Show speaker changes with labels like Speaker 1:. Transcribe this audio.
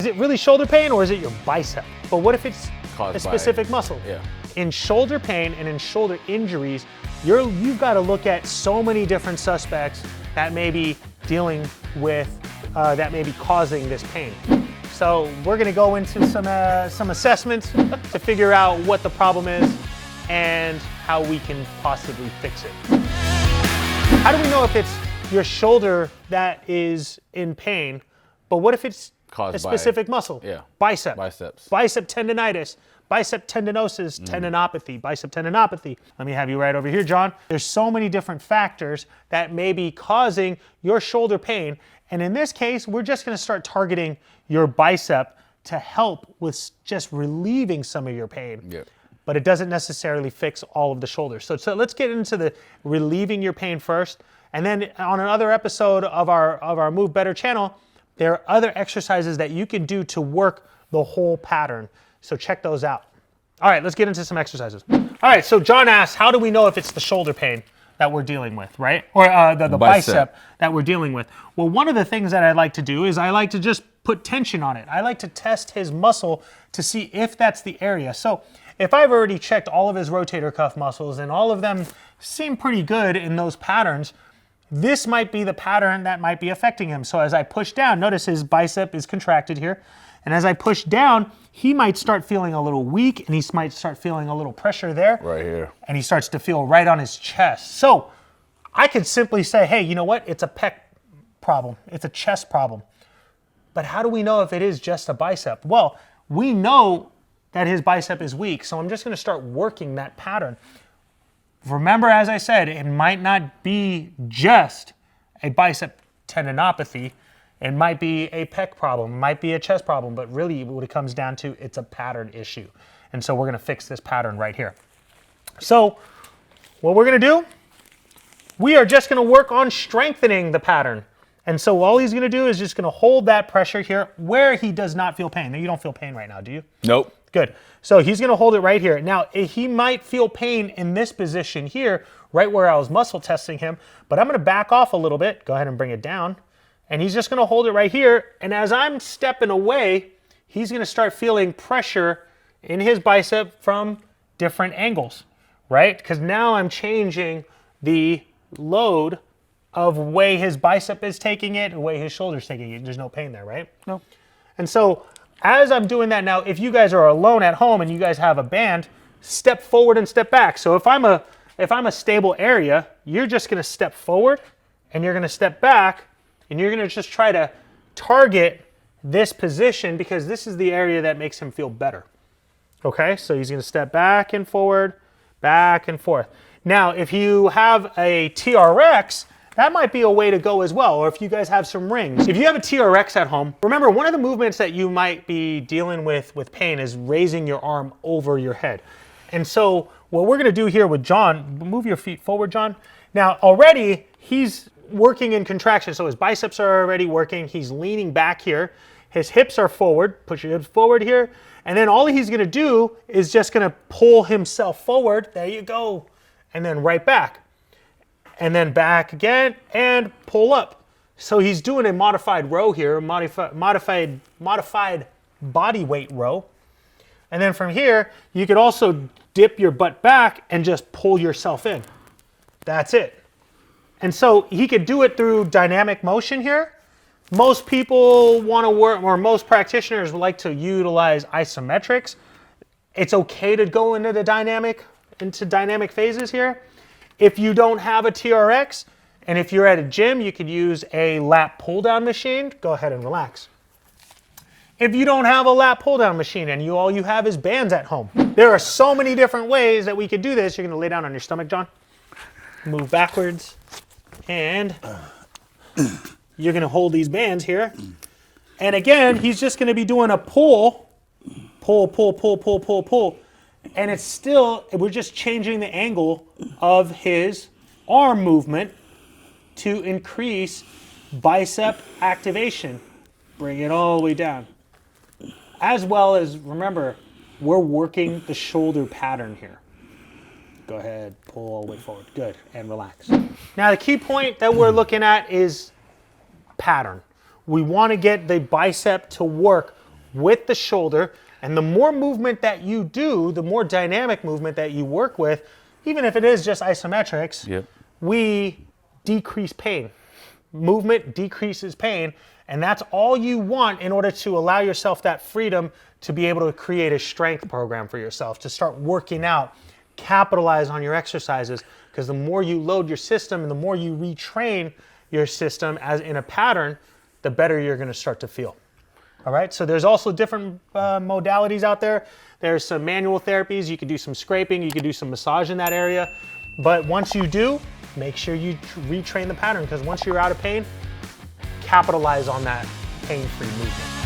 Speaker 1: Is it really shoulder pain or is it your bicep? But what if it's
Speaker 2: Caused
Speaker 1: a specific muscle?
Speaker 2: Yeah.
Speaker 1: In shoulder pain and in shoulder injuries, you've got to look at so many different suspects that may be dealing with, that may be causing this pain. So we're going to go into some assessments to figure out what the problem is and how we can possibly fix it. How do we know if it's your shoulder that is in pain, but what if it's
Speaker 2: Caused
Speaker 1: a specific muscle?
Speaker 2: Yeah.
Speaker 1: Bicep.
Speaker 2: Biceps.
Speaker 1: Bicep tendonitis, bicep tendinosis, tendinopathy, bicep tendinopathy. Let me have you right over here, John. There's so many different factors that may be causing your shoulder pain. And in this case, we're just gonna start targeting your bicep to help with just relieving some of your pain.
Speaker 2: Yep.
Speaker 1: But it doesn't necessarily fix all of the shoulders. So let's get into the relieving your pain first. And then on another episode of our Move Better channel, there are other exercises that you can do to work the whole pattern. So check those out. All right, let's get into some exercises. All right, so John asked, how do we know if it's the shoulder pain that we're dealing with, right? Or the bicep that we're dealing with. Well, one of the things that I like to do is I like to just put tension on it. I like to test his muscle to see if that's the area. So if I've already checked all of his rotator cuff muscles and all of them seem pretty good in those patterns, this might be the pattern that might be affecting him. So as I push down, notice his bicep is contracted here. And as I push down, he might start feeling a little weak and he might start feeling a little pressure there.
Speaker 2: Right here.
Speaker 1: And he starts to feel right on his chest. So I could simply say, hey, you know what? It's a pec problem. It's a chest problem. But how do we know if it is just a bicep? Well, we know that his bicep is weak. So I'm just going to start working that pattern. Remember, as I said, it might not be just a bicep tendinopathy. It might be a pec problem, it might be a chest problem, but really what it comes down to, it's a pattern issue. And so we're gonna fix this pattern right here. So what we're gonna do, we are just gonna work on strengthening the pattern. And so all he's gonna do is just gonna hold that pressure here where he does not feel pain. Now, you don't feel pain right now, do you?
Speaker 2: Nope.
Speaker 1: Good. So he's gonna hold it right here. Now, he might feel pain in this position here, right where I was muscle testing him, but I'm gonna back off a little bit. Go ahead and bring it down. And he's just gonna hold it right here. And as I'm stepping away, he's gonna start feeling pressure in his bicep from different angles, right? Because now I'm changing the load of the way his bicep is taking it, the way his shoulder's taking it. There's no pain there, right?
Speaker 2: No.
Speaker 1: And so as I'm doing that now, if you guys are alone at home and you guys have a band, step forward and step back. So if I'm a stable area, you're just gonna step forward and you're gonna step back and you're gonna just try to target this position because this is the area that makes him feel better. Okay, so he's gonna step back and forward, back and forth. Now, if you have a TRX, that might be a way to go as well, or if you guys have some rings. If you have a TRX at home, remember one of the movements that you might be dealing with pain is raising your arm over your head. And so what we're gonna do here with John, move your feet forward, John. Now already he's working in contraction, so his biceps are already working, he's leaning back here, his hips are forward, push your hips forward here, and then all he's gonna do is just gonna pull himself forward, there you go, and then right back. And then back again and pull up. So he's doing a modified row here, modified body weight row. And then from here, you could also dip your butt back and just pull yourself in. That's it. And so he could do it through dynamic motion here. Most people want to work, or most practitioners like to utilize isometrics. It's okay to go into dynamic phases here. If you don't have a TRX, and if you're at a gym, you could use a lat pull-down machine. Go ahead and relax. If you don't have a lat pull-down machine and all you have is bands at home, there are so many different ways that we could do this. You're gonna lay down on your stomach, John. Move backwards, and you're gonna hold these bands here. And again, he's just gonna be doing a pull, pull, pull, pull, pull, pull, pull. And it's still, we're just changing the angle of his arm movement to increase bicep activation. Bring it all the way down. As well as, remember, we're working the shoulder pattern here. Go ahead, pull all the way forward. Good, and relax. Now the key point that we're looking at is pattern. We want to get the bicep to work with the shoulder. And the more movement that you do, the more dynamic movement that you work with, even if it is just isometrics, we decrease pain. Movement decreases pain, and that's all you want in order to allow yourself that freedom to be able to create a strength program for yourself, to start working out, capitalize on your exercises, because the more you load your system and the more you retrain your system as in a pattern, the better you're going to start to feel. All right, so there's also different modalities out there. There's some manual therapies. You can do some scraping, you can do some massage in that area. But once you do, make sure you retrain the pattern, because once you're out of pain, capitalize on that pain-free movement.